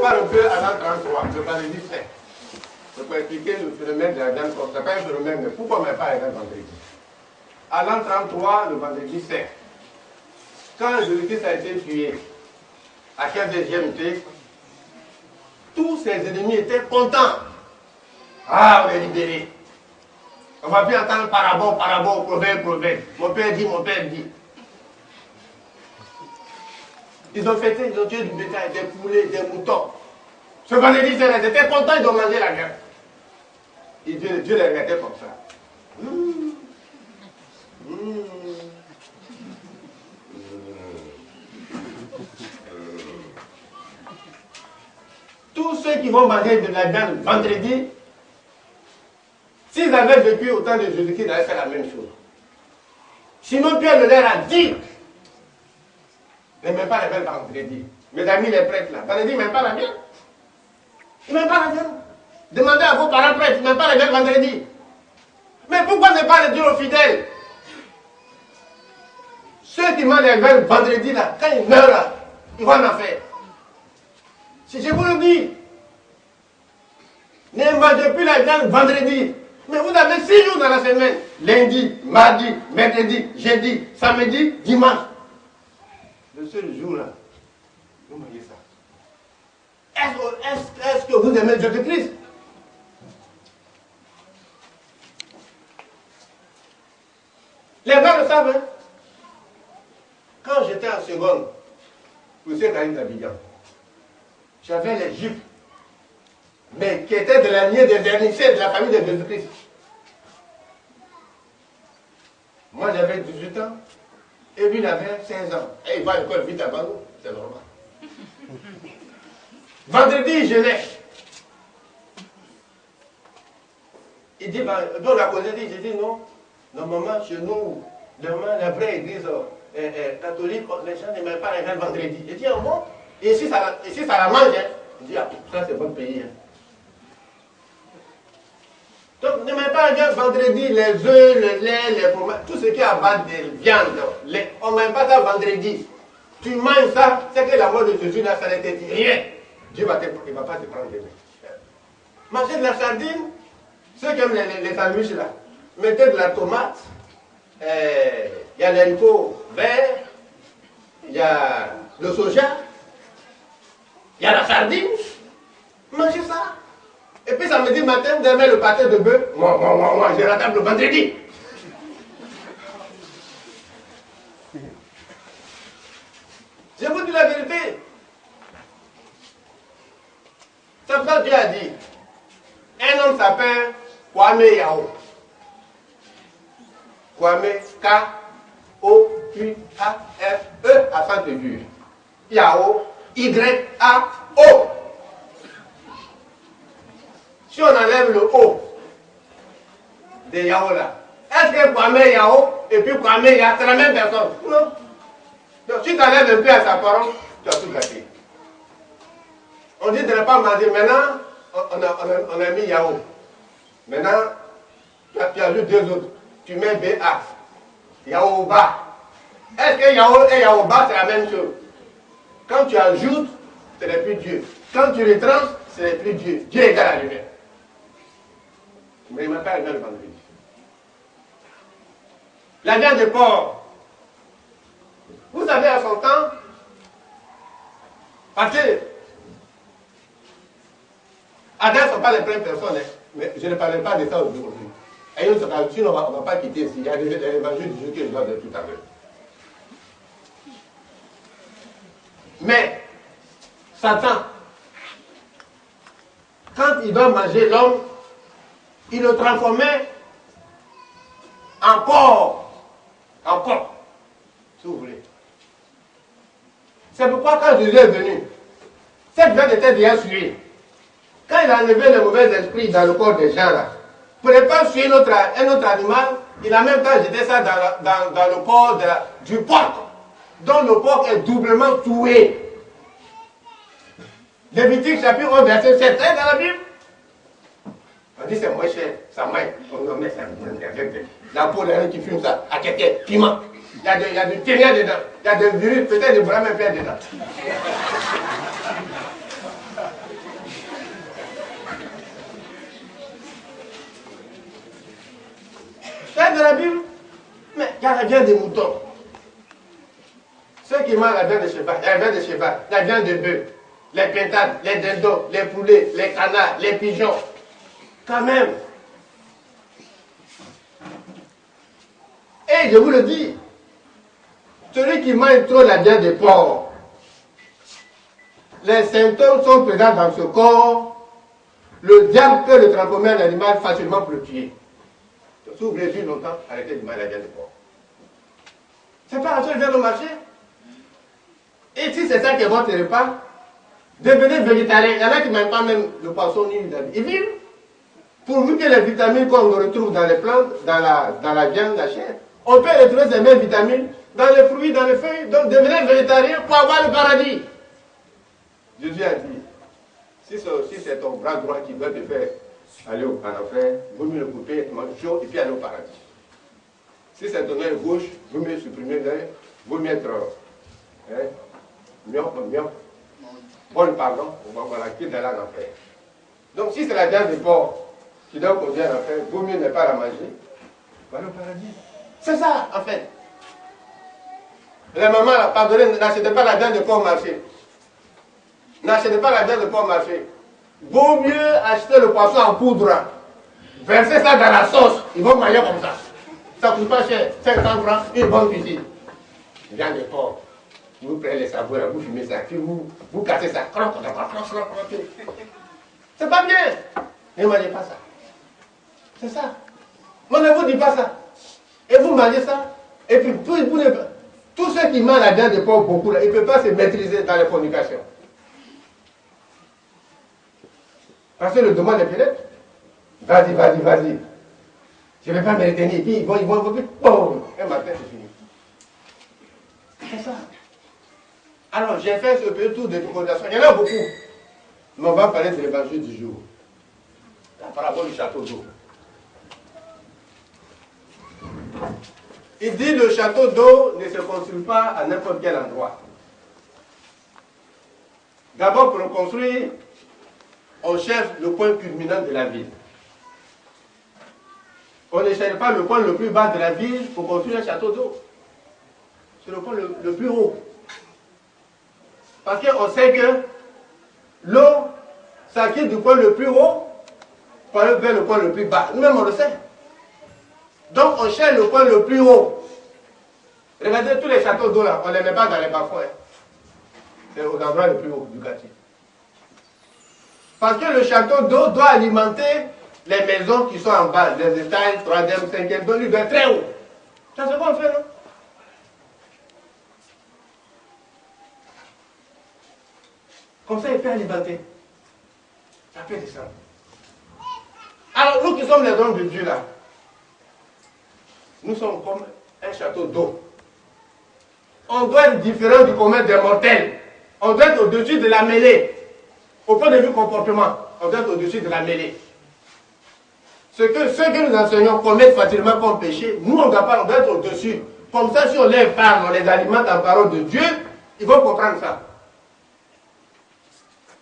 repars un peu à l'an 33, le vendredi saint. Je peux expliquer le phénomène de la viande comme ça. Pas un phénomène, mais pourquoi on ne met pas la viande vendredi? À l'an 33, le vendredi saint, quand Jésus-Christ a été tué, à 15e été, tous ses ennemis étaient contents. Ah, on est libérés. On ne va plus entendre parabole, proverbe. Mon père dit. Ils ont fêté, ils ont tué du bétail, des poulets, des moutons. Ce vendredi, ils étaient contents, ils ont mangé la viande. Et Dieu les regardait comme ça. Tous ceux qui vont manger de la viande vendredi, s'ils avaient vécu au temps de Jésus-Christ, ils avaient fait la même chose. Simon Pierre leur a dit, n'aimez pas la viande vendredi. Mes amis les prêtres là, vendredi, ils n'aiment pas la viande. Ils n'aiment pas la viande. Demandez à vos parents prêtres, ils n'aiment pas la viande vendredi. Mais pourquoi ne pas le dire aux fidèles? Ceux qui mangent la viande vendredi là, quand ils meurent là, ils vont en enfer. Si je vous le dis, ne mangez plus la viande vendredi. Mais vous avez 6 jours dans la semaine. Lundi, mardi, mercredi, jeudi, samedi, dimanche. Le seul jour là, vous mangez ça. Est-ce que vous aimez Jésus-Christ? Les gens le savent. Hein? Quand j'étais en seconde, vous savez quand d'Abidjan, j'avais les juifs, mais qui étaient de la lignée des vernissés de la famille de Jésus-Christ. Moi j'avais 18 ans, et lui il avait 16 ans. Et il va à l'école vite avant nous, c'est normal. Vendredi, il jeûnait. Il dit, donc la cause dit, j'ai dit non, normalement chez nous, la vraie église catholique, les gens n'aiment pas les gens vendredi. Il dit, ah bon? Et ici ça la mange, hein? Il dit, ah, ça c'est bon pays. Hein. Donc, ne mets pas bien vendredi les œufs, le lait, les fromages, tout ce qui est à base de viande. On ne met pas ça vendredi. Tu manges ça, c'est que la mort de Jésus, là, ça ne te dit rien. Dieu il ne va pas te prendre demain. Mangez de la sardine, ceux qui aiment les sandwichs là, mettez de la tomate, il y a l'haricot vert, il y a le soja, il y a la sardine, mangez ça. Et puis samedi matin, vous aimez le pâté de bœuf. Moi, j'ai la table le vendredi. Je vous dis la vérité. C'est pour ça que Dieu a dit, un homme s'appelle Kwame Yao. Kwame, K-O-U-A-F-E, accent aigu. Yao, Y-A-O. Si on enlève le O de Yao là, est-ce que Kwame Yao et puis Kwame Yao, c'est la même personne? Non. Donc si tu enlèves un peu à sa parole, tu as tout gâté. On dit de ne pas manger. Maintenant, on a mis Yao. Maintenant, tu as vu 2 autres. Tu mets B-A. Yaoba. Est-ce que Yao et Yaoba, c'est la même chose? Quand tu ajoutes, ce n'est plus Dieu. Quand tu retranches, ce n'est plus Dieu. Dieu est égal à lui-même. Mais il ne m'a pas le vendredi. La viande de porc. Vous savez, à son temps, parce que Adam ne sont pas les premières personnes, hein, mais je ne parlerai pas de ça aujourd'hui. Et sinon, on ne va pas quitter ici. Il y a l'évangile de Jésus que je dois dire tout à l'heure. Mais, Satan, quand il va manger l'homme, il le transformait en porc. En porc, si vous voulez. C'est pourquoi quand Jésus est venu, cette viande était déjà suée. Quand il a enlevé le mauvais esprit dans le corps des gens là, pour ne pas suer un autre animal, il a en même temps jeté ça dans le corps du porc, dont le porc est doublement tué. Lévitique chapitre 1 verset 7, dans la Bible. On dit c'est moins cher, ça mange. On met ça avec la peau de qui fume ça, à quelqu'un, piment. Il y a du ténia dedans, il y a des virus, peut-être des bras même dedans. la viande de mouton. Ceux qui mangent la viande de cheval, la viande de bœuf, les pintades, les dindons, les poulets, les canards, les pigeons. Quand même. Et je vous le dis, celui qui mange trop la viande de porc, les symptômes sont présents dans ce corps, le diable peut le transformer en animal facilement pour le tuer. Si vous voulez vivre longtemps, arrêtez de manger la viande de porc. C'est pas la seule viande au marché. Et si c'est ça qui est votre repas, devenez végétarien. Il y en a qui ne mangent pas même le poisson ni la viande. Ils vivent. Pourvu que les vitamines qu'on retrouve dans les plantes, dans la viande, la chair, on peut retrouver ces mêmes vitamines dans les fruits, dans les feuilles. Donc devenez végétarien pour avoir le paradis. Jésus a dit, si c'est ton bras droit qui doit te faire aller en enfer, vaut mieux le couper, manger chaud et puis aller au paradis. Si c'est ton œil gauche, vaut mieux supprimer l'œil, vaut mieux être bon pardon, voilà, qui d'aller en enfer. Donc si c'est la viande de porc qui doit conduire en enfer, vaut mieux ne pas la manger, voilà au paradis. C'est ça, en fait. La maman, pardonnez, n'achetez pas la viande de porc au marché. N'achetez pas la viande de porc au marché. Vaut mieux acheter le poisson en poudre. Versez ça dans la sauce. Ils vont manger comme ça. Ça ne coûte pas cher. 500 francs, une bonne cuisine. Viande de porc. Vous prenez les saveurs, vous fumez ça, puis vous cassez ça. C'est pas bien. Ne mangez pas ça. C'est ça. Moi, ne vous dis pas ça. Et vous mangez ça. Et puis, tous ceux qui mangent la viande de porc beaucoup, là, ils ne peuvent pas se maîtriser dans les fornications. Parce que le demande est peut-être. Vas-y. Je ne vais pas me retenir. Et puis, ils vont dire, boum, un matin, c'est fini. C'est ça. Alors, j'ai fait ce petit tour de recommandation. Il y en a beaucoup. Mais on va parler de l'évangile du jour. La parabole du château d'eau. Il dit le château d'eau ne se construit pas à n'importe quel endroit. D'abord, pour le construire, on cherche le point culminant de la ville. On ne cherche pas le point le plus bas de la ville pour construire un château d'eau. C'est le point le plus haut. Parce qu'on sait que l'eau s'acquiert du point le plus haut pour aller vers le point le plus bas. Nous-mêmes, on le sait. Donc, on cherche le point le plus haut. Regardez tous les châteaux d'eau là, on ne les met pas dans les bas-fonds. C'est aux endroits les plus hauts du quartier. Parce que le château d'eau doit alimenter les maisons qui sont en bas, les étages, 3e, 5e, donc il doit être très haut. C'est ce qu'on fait, non? Comme ça, il peut alimenter. Ça peut descendre. Alors, nous qui sommes les hommes de Dieu là, nous sommes comme un château d'eau. On doit être différent du commun des mortels. On doit être au-dessus de la mêlée. Au point de vue comportement, on doit être au-dessus de la mêlée. Ceux que nous enseignons commettent facilement comme péché, nous on doit être au-dessus. Comme ça, si on les parle, on les alimente en parole de Dieu, ils vont comprendre ça.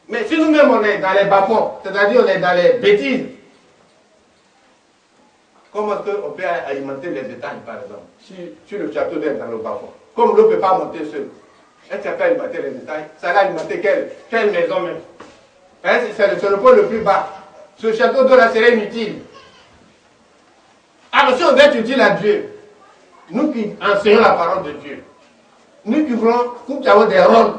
Mais si nous-mêmes on est dans les bas-fonds, c'est-à-dire on est dans les bêtises, comment est-ce qu'on peut alimenter les étages, par exemple, si le château est dans le bas-fond? Comme l'eau ne peut pas monter seule, est-ce qu'elle peut alimenter les étages? Ça va alimenter quelle maison même? C'est le point le plus bas. Ce château d'eau là serait inutile. Alors si on veut être utile à Dieu, nous qui enseignons la parole de Dieu, nous qui avons des rôles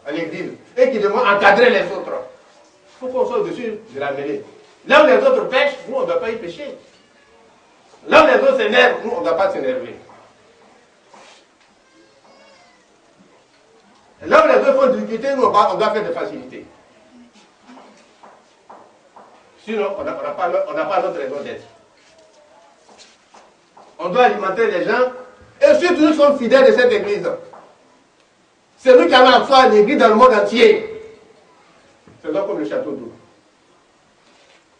à l'église et qui devons encadrer les autres, il faut qu'on soit au-dessus de la mêlée. Là où les autres pêchent, nous on ne doit pas y pêcher. Là où les autres s'énervent, nous on ne doit pas s'énerver. Là où les autres font de difficulté, nous on doit faire de facilité. Sinon, on n'a pas d'autre raison d'être. On doit alimenter les gens. Et surtout, nous sommes fidèles de cette église. C'est nous qui avons la foi à l'église dans le monde entier. C'est donc comme le château d'eau.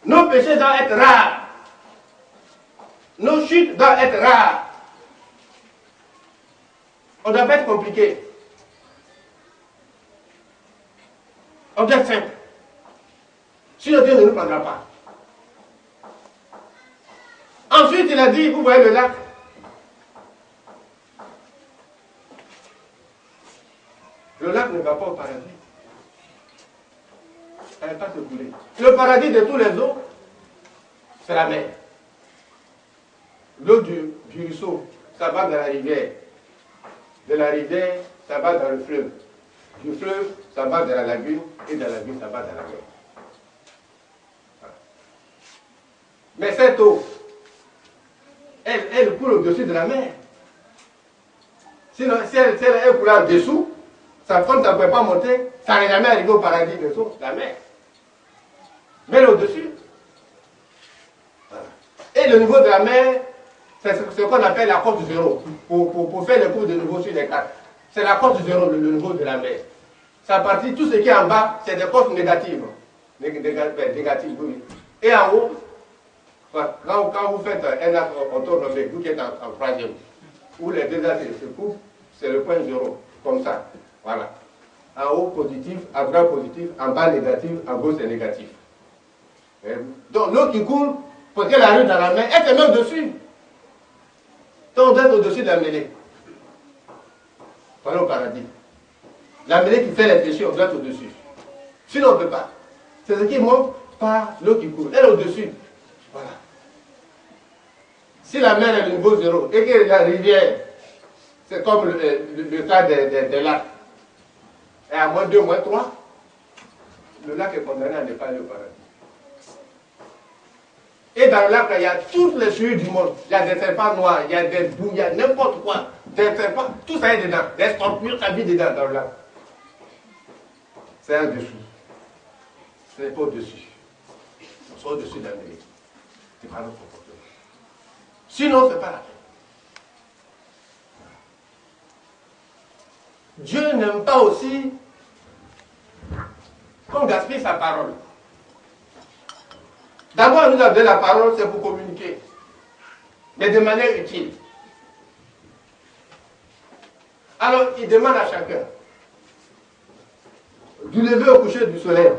Nos péchés doivent être rares. Nos chutes doivent être rares. On ne doit pas être compliqué. On doit être simple. Sinon Dieu ne nous prendra pas. Ensuite, il a dit, vous voyez le lac. Le lac ne va pas au paradis. Elle ne va pas se couler. Le paradis de tous les eaux, c'est la mer. L'eau du ruisseau, ça va dans la rivière. De la rivière, ça va dans le fleuve. Du fleuve, ça va dans la lagune. Et de la lagune, ça va dans la mer. Voilà. Mais cette eau, elle coule au-dessus de la mer. Sinon, si elle coule en dessous, ça ne peut pas monter. Ça n'est jamais arrivé au paradis des eaux, la mer. Mais au-dessus. Voilà. Et le niveau de la mer, c'est ce qu'on appelle la cote zéro. Pour faire le cours de niveau sur les cartes. C'est la cote zéro, le niveau de la mer. Ça partit, tout ce qui est en bas, c'est des cotes négatives. Négatives, oui. Et en haut, quand vous faites un acte autonome, vous qui êtes en troisième, où les deux actes se coupent, c'est le point zéro, comme ça. Voilà. En haut, positif, à droite, positif, en bas, négatif, en gauche, c'est négatif. Donc l'eau qui coule, parce qu'elle arrive dans la mer, elle est même dessus. Donc on doit être au-dessus de la mêlée. Voilà au paradis. La mêlée qui fait les péchés, on doit être au-dessus. Sinon on ne peut pas. C'est ce qui montre par l'eau qui coule. Elle est au-dessus. Voilà. Si la mer est le niveau zéro et que la rivière, c'est comme le cas des lacs, est à -2, -3, le lac est condamné à ne pas aller au paradis. Et dans le lac, il y a toutes les souillures du monde. Il y a des serpents noirs, il y a des boues, il y a n'importe quoi. Des serpents, tout ça est dedans. Des scorpions, ça vit dedans dans le lac. C'est en dessous. Ce n'est pas au-dessus. On soit au-dessus de la mêlée. C'est pas notre comportement. Sinon, ce n'est pas la peine. Dieu n'aime pas aussi qu'on gaspille sa parole. D'abord, nous avons donné la parole, c'est pour communiquer, mais de manière utile. Alors, il demande à chacun, du lever au coucher du soleil,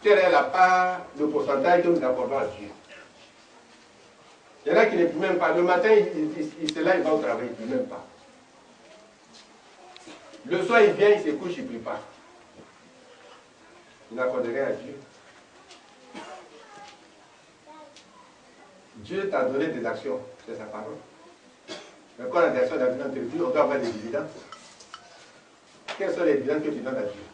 quelle est la part, le pourcentage que nous accordons à Dieu. Il y en a qui ne prient même pas. Le matin, il se lève, il va au travail, il ne prie même pas. Le soir, il vient, il se couche, il ne prie pas. Il n'accorde rien à Dieu. Dieu t'a donné des actions, c'est sa parole. Mais quand on a des actions dans notre vie, on doit avoir des dividendes. Quels sont les dividendes que tu donnes à Dieu?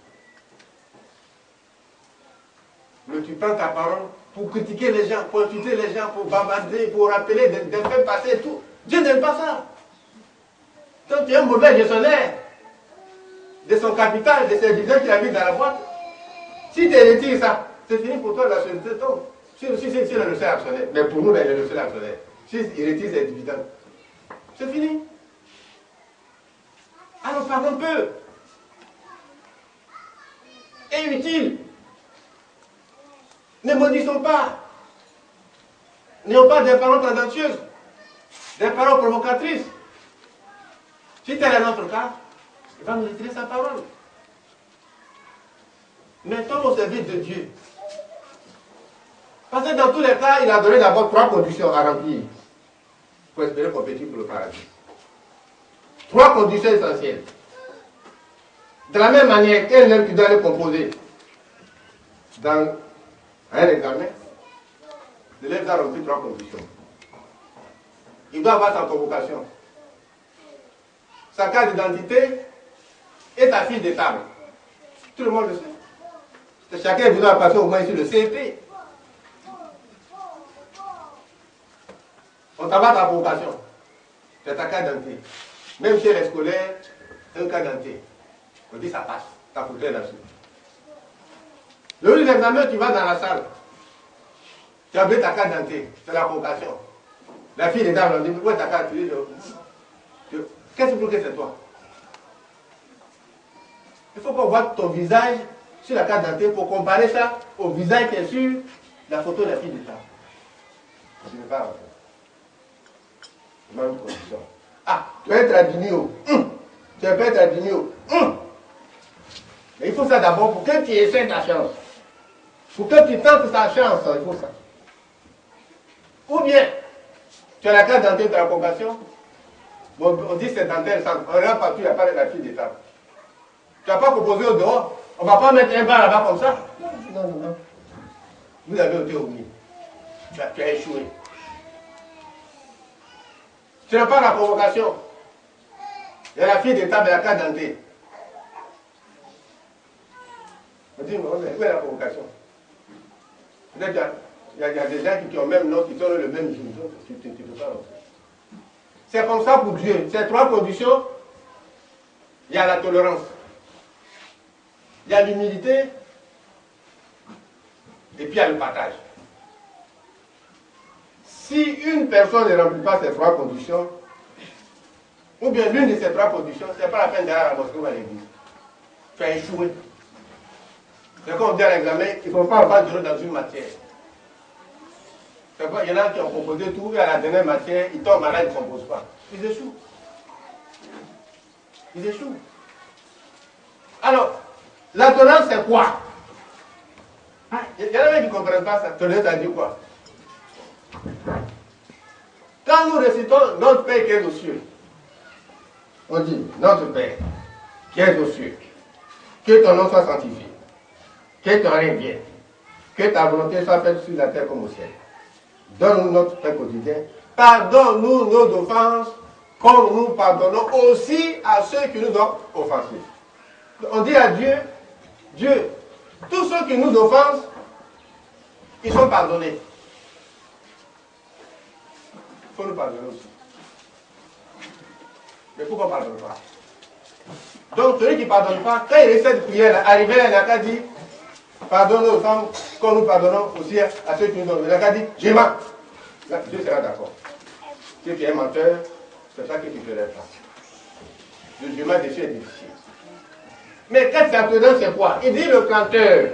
Mais tu prends ta parole pour critiquer les gens, pour insulter les gens, pour bavarder, pour rappeler des faits passés et tout. Dieu n'aime pas ça. Donc tu es un mauvais gestionnaire de son capital, de ses dividendes qu'il a mis dans la boîte. Si tu retires ça, c'est fini pour toi, la société tombe. Si le seul actionnaire, mais pour nous, il est le seul actionnaire. S'il retire ses dividendes, c'est fini. Alors parlons peu. Et utile. Ne maudissons pas. N'ayons pas des paroles tendancieuses, des paroles provocatrices. Si tel est notre cas, il va nous retirer sa parole. Mettons au service de Dieu. Parce que dans tous les cas, il a donné d'abord 3 conditions à remplir pour espérer compétir pour le paradis. 3 conditions essentielles. De la même manière qu'un homme qui doit aller composer dans un examen, l'élève doit remplir 3 conditions. Il doit avoir sa convocation, sa carte d'identité et sa fiche de table. Tout le monde le sait. Chacun doit passer au moins ici le CP. On t'envoie ta convocation. C'est ta carte d'identité. Même chez les scolaires, un carte d'identité. On dit ça passe. Ta photo est là-dessus. Le jour de l'examen, tu vas dans la salle. Tu as oublié ta carte d'identité. C'est la convocation. La fille est dans, on dit, où est ta carte? Qu'est-ce que c'est toi? Il faut qu'on voit ton visage sur la carte d'identité pour comparer ça au visage qui est sur la photo de la fille d'État. Je ne vais pas rentrer. Même condition. Ah, tu vas être à Digno. Tu vas pas être à Digno. Mais il faut ça d'abord pour que tu essaies ta chance. Pour que tu tentes ta chance, il faut ça. Ou bien, tu as la carte d'identité de la convocation, Bon, on dit c'est dans tel centre. On regarde partout, il n'y a pas la fille d'étape. Tu n'as pas proposé au dehors. On ne va pas mettre un bar là-bas comme ça. Non, non, non. Vous avez été omis. Tu as échoué. Tu n'as pas la provocation. Il y a la fille d'étape de la carte d'entrée. On dit, où est la provocation? Peut-être il y a des gens qui ont le même nom, qui sont le même jour. Tu ne peux pas rentrer. C'est comme ça pour Dieu. Ces trois conditions, il y a la tolérance. Il y a l'humilité. Et puis il y a le partage. Si une personne ne remplit pas ces trois conditions, ou bien l'une de ces trois conditions, ce n'est pas la peine d'aller à la mosquée ou à l'église. Tu as échoué. C'est comme on dit à l'examen, il ne faut pas avoir de dans une matière. Il y en a qui ont proposé tout, et à la dernière matière, ils tombent malades, ils ne composent pas. Ils échouent. Ils échouent. Alors, la tolérance, c'est quoi? Il y en a qui ne comprennent pas ça. Tolérance, ça dit quoi? Quand nous récitons notre Père qui est aux cieux, on dit notre Père qui est aux cieux, que ton nom soit sanctifié, que ton règne vienne, que ta volonté soit faite sur la terre comme au ciel. Donne-nous notre pain quotidien. Pardonne-nous nos offenses, comme nous pardonnons aussi à ceux qui nous ont offensés. On dit à Dieu, Dieu, tous ceux qui nous offensent, ils sont pardonnés. Il faut nous pardonner aussi. Mais pourquoi on ne pardonne pas? Donc celui qui ne pardonne pas, quand il essaie de prier, arrivé là, il n'a qu'à dire, pardonne nos femmes, comme nous pardonnons aussi à ceux qui nous ont. Il n'a qu'à dire, j'ai mal. Là, Dieu sera d'accord. Si tu es menteur, c'est ça que tu ne ferais pas. Le jugement des cieux est difficile. Mais qu'est-ce que ça c'est quoi? Il dit le planteur,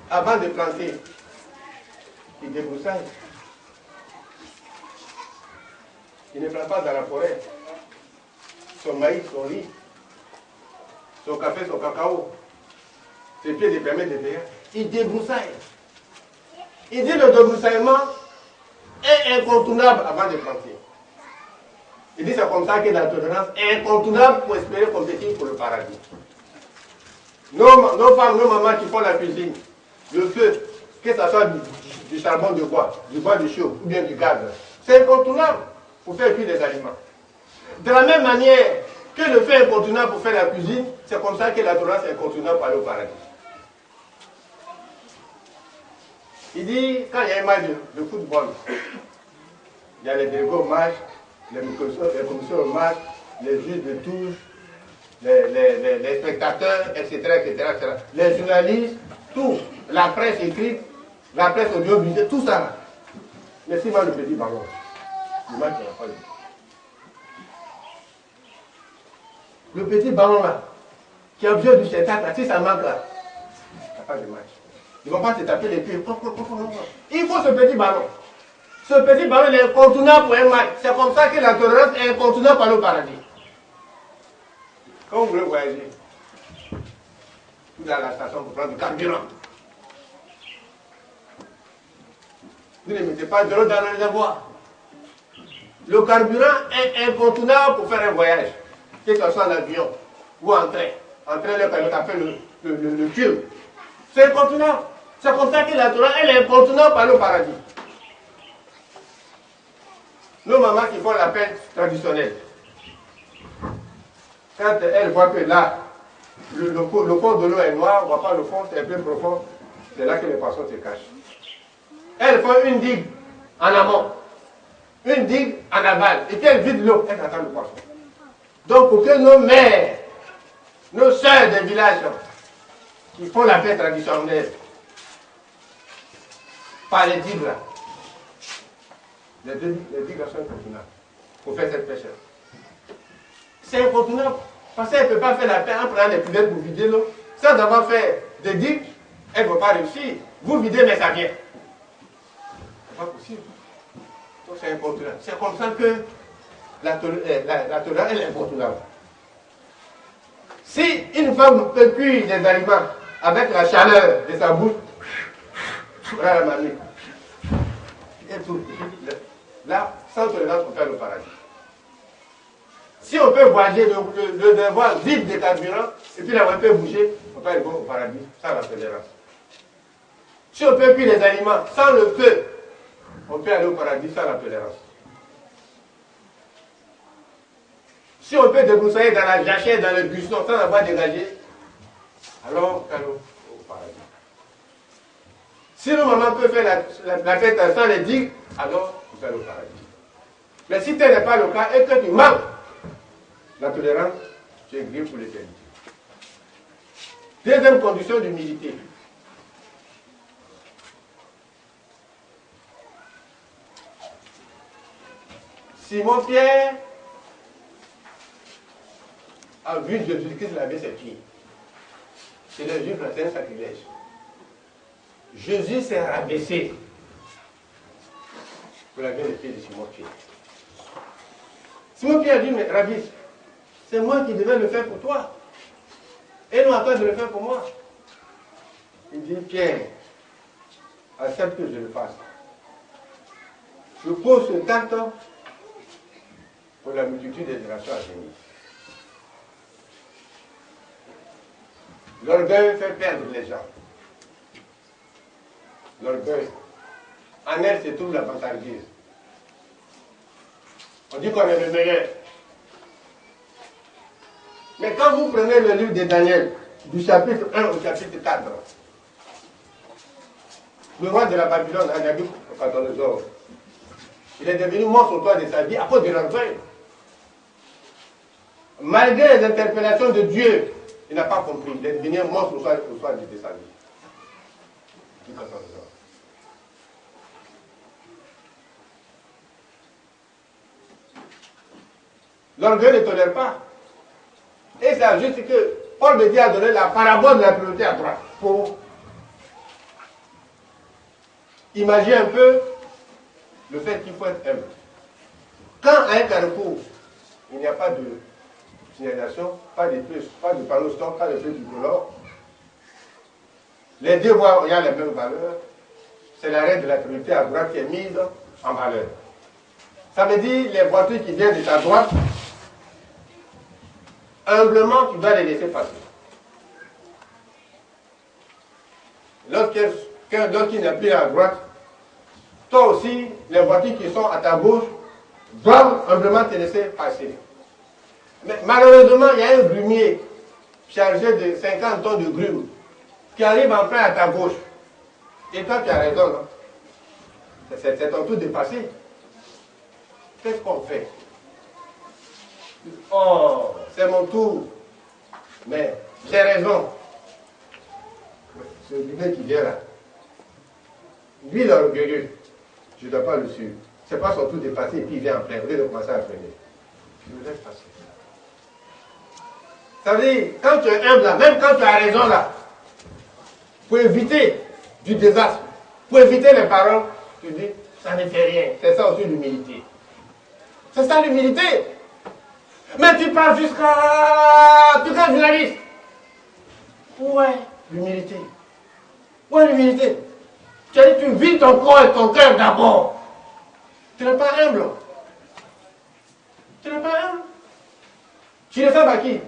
avant de planter, il débroussaille. Il ne plante pas dans la forêt. Son maïs, son riz, son café, son cacao, ses pieds lui permettent de payer. Il débroussaille. Il dit le débroussaillement est incontournable avant de planter. Il dit c'est comme ça que la tolérance est incontournable pour espérer compétir pour le paradis. Nos femmes, nos mamans qui font la cuisine, le feu, que ce soit du charbon de bois, du bois de chaud ou bien du gaz, c'est incontournable pour faire cuire des aliments. De la même manière que le feu est incontournable pour faire la cuisine, c'est comme ça que la tolérance est incontournable pour aller au paradis. Il dit, quand il y a un match de football, il y a les délégués au match, les commissions au match, les juges de touche, les spectateurs, etc., etc., etc. Les journalistes, tout, la presse écrite, la presse audiovisuelle, tout ça. Mais si moi le petit ballon, le match ne va pas eu. Le petit ballon là, qui est objet du spectacle, si ça manque là, il n'y a pas de match. Ils ne vont pas se taper les pieds. Il faut ce petit ballon. Ce petit ballon est incontournable pour un match. C'est comme ça que la tolérance est incontournable pour le paradis. Quand vous voulez voyager, vous allez à la station pour prendre du carburant. Vous ne mettez pas de l'eau dans le réservoir. Le carburant est incontournable pour faire un voyage. Que ce soit en avion ou en train. En train, on appelle le tube. C'est incontournable. C'est comme ça que la Torah, elle est incontournable par le paradis. Nos mamans qui font la paix traditionnelle, quand elles voient que là, le fond de l'eau est noir, on ne voit pas le fond, c'est un peu profond, c'est là que les poissons se cachent. Elles font une digue en amont, une digue en aval, et qu'elles vident l'eau, elles attendent le poisson. Donc pour que nos mères, nos sœurs des villages, qui font la paix traditionnelle, par les digues là, les digues là sont incontournables pour faire cette pêche. C'est incontournable. Parce qu'elle ne peut pas faire la paix en prenant des cuvettes pour vider l'eau. Sans avoir fait des digues, elle ne va pas réussir. Vous videz, mais ça vient. C'est pas possible. Donc c'est incontournable. C'est comme ça que la tolérance est incontournable. Si une femme peut cuire des aliments avec la chaleur de sa bouche, voilà la mamie. Là, sans tolérance, on peut aller au paradis. Si on peut voyager le voile vide de carburant, et puis la voile peut bouger, on peut aller au paradis sans la tolérance. Si on peut cuire les aliments sans le feu, on peut aller au paradis sans la tolérance. Si on peut débroussailler dans la jachère, dans le buisson, sans avoir dégagé, alors on peut aller au paradis. Si nos mamans peuvent faire la fête sans les digues, alors on peut aller au paradis. Mais si tel n'est pas le cas et que tu manques la tolérance, tu es gris pour l'éternité. Deuxième condition d'humilité. Simon-Pierre a vu Jésus-Christ laver ses pieds. C'est le juif, c'est un sacrilège. Jésus s'est rabaissé pour laver les pieds de Simon-Pierre. Simon-Pierre a dit, mais Rabbi, c'est moi qui devais le faire pour toi. Et non à toi de le faire pour moi. Il dit, Pierre, accepte que je le fasse. Je pose ce acte pour la multitude des générations à venir. L'orgueil fait perdre les gens. L'orgueil. En elle se trouve la vantardise. On dit qu'on est le meilleur. Mais quand vous prenez le livre de Daniel, du chapitre 1 au chapitre 4, le roi de la Babylone, Nabuchodonosor, il est devenu monstre au toit de sa vie à cause de l'orgueil. Malgré les interpellations de Dieu, il n'a pas compris. Il est devenu monstre au soir de sa vie. L'orgueil ne tolère pas. Et c'est juste que Paul me dit à donner la parabole de la priorité à droite. Pour imaginer un peu le fait qu'il faut être humble. Quand à un carrefour, il n'y a pas de signalisation, pas de plus, pas de panneau stop, pas de feu tricolore, les deux voies ayant la même valeur, c'est l'arrêt de la priorité à droite qui est mise en valeur. Ça veut dire les voitures qui viennent de ta droite, humblement, tu dois les laisser passer. Lorsqu'il n'y a plus à droite, toi aussi, les voitures qui sont à ta gauche doivent humblement te laisser passer. Mais malheureusement, il y a un grumier chargé de 50 tonnes de grumes qui arrive en plein à ta gauche. Et toi, tu as raison, non? C'est ton tour de passer. Qu'est-ce qu'on fait? Oh, c'est mon tour. Mais j'ai raison. Ce grumier qui vient là, lui, il est orgueilleux. Je ne dois pas le suivre. Ce n'est pas son tour de passer et puis il vient en plein. Au lieu de commencer à freiner. Je le laisse passer. Ça veut dire, quand tu es humble là, même quand tu as raison là, pour éviter du désastre, pour éviter les paroles, tu dis, ça ne fait rien. C'est ça aussi l'humilité. C'est ça l'humilité. Mais tu parles jusqu'à... Tu es journaliste. Où est l'humilité? Où est l'humilité? Tu as dit, tu vis ton corps et ton cœur d'abord. Tu n'es pas humble. Tu n'es pas humble. Tu le fais à qui?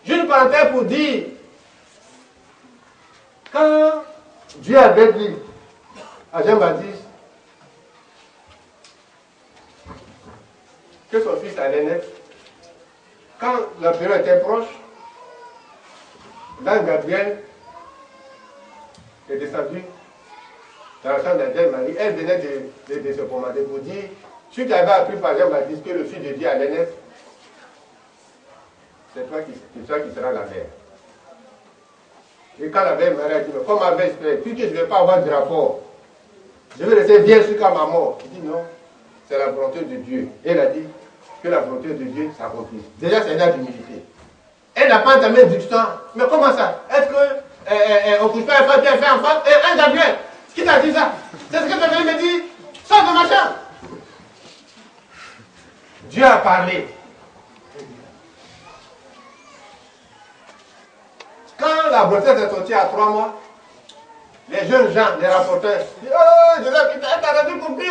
J'ai une parenthèse pour dire, quand Dieu avait dit à Jean-Baptiste que son fils allait naître, quand la période était proche, l'ange Gabriel est descendu dans la chambre d'Angèle Marie. Elle venait de se commander pour dire, si tu avais appris par Jean-Baptiste que le Fils de Dieu allait naître, c'est toi qui seras la mère. Et quand la mère Marie a dit, mais comme ma mère espère, puisque je ne vais pas avoir de rapport, je vais rester bien jusqu'à ma mort. Il dit non, c'est la volonté de Dieu. Et elle a dit que la volonté de Dieu s'accomplisse. Déjà, c'est un acte d'humilité. Elle n'a pas entamé du temps. Mais comment ça? Est-ce qu'on ne couche pas un fait un enfant? Un Gabriel, qui t'a dit ça? C'est ce que tu as me dire? Sors de ma chambre. Dieu a parlé. Quand la grossesse est sortie à 3 mois, les jeunes gens, les rapporteurs, disent, oh, je l'ai putain, t'as rendu compris.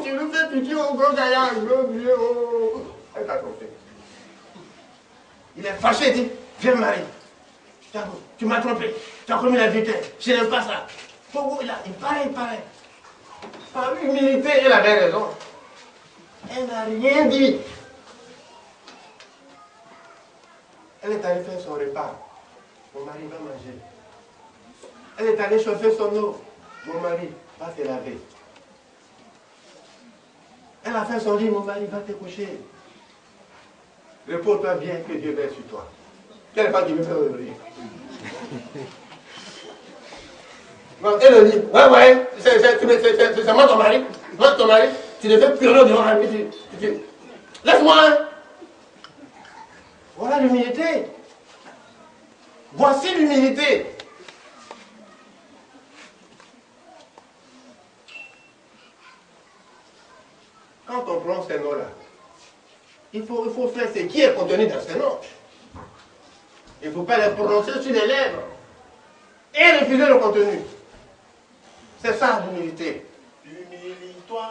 Je lui fais pitié au gros gaillard, gros vieux. Elle t'a compris. Il est fâché, il dit, viens Marie. Tu m'as trompé, tu as commis la vitesse, je n'aime pas ça. Il paraît. Par humilité, elle avait raison. Elle n'a rien dit. Elle est allée faire son repas. Mon mari va manger. Elle est allée chauffer son eau. Mon mari va se laver. Elle a fait son lit. Mon mari va te coucher. Repose-toi bien, que Dieu veille sur toi. Quelle femme qui veut faire le lit? Et le lit, ouais, c'est moi ton mari. Moi ton mari. Tu ne fais plus rien devant la vie. Laisse-moi. Hein. Voilà l'humilité. Voici l'humilité. Quand on prend ces noms-là, il faut faire ce qui est contenu dans ces noms. Il ne faut pas les prononcer sur les lèvres et refuser le contenu. C'est ça l'humilité. Humilie-toi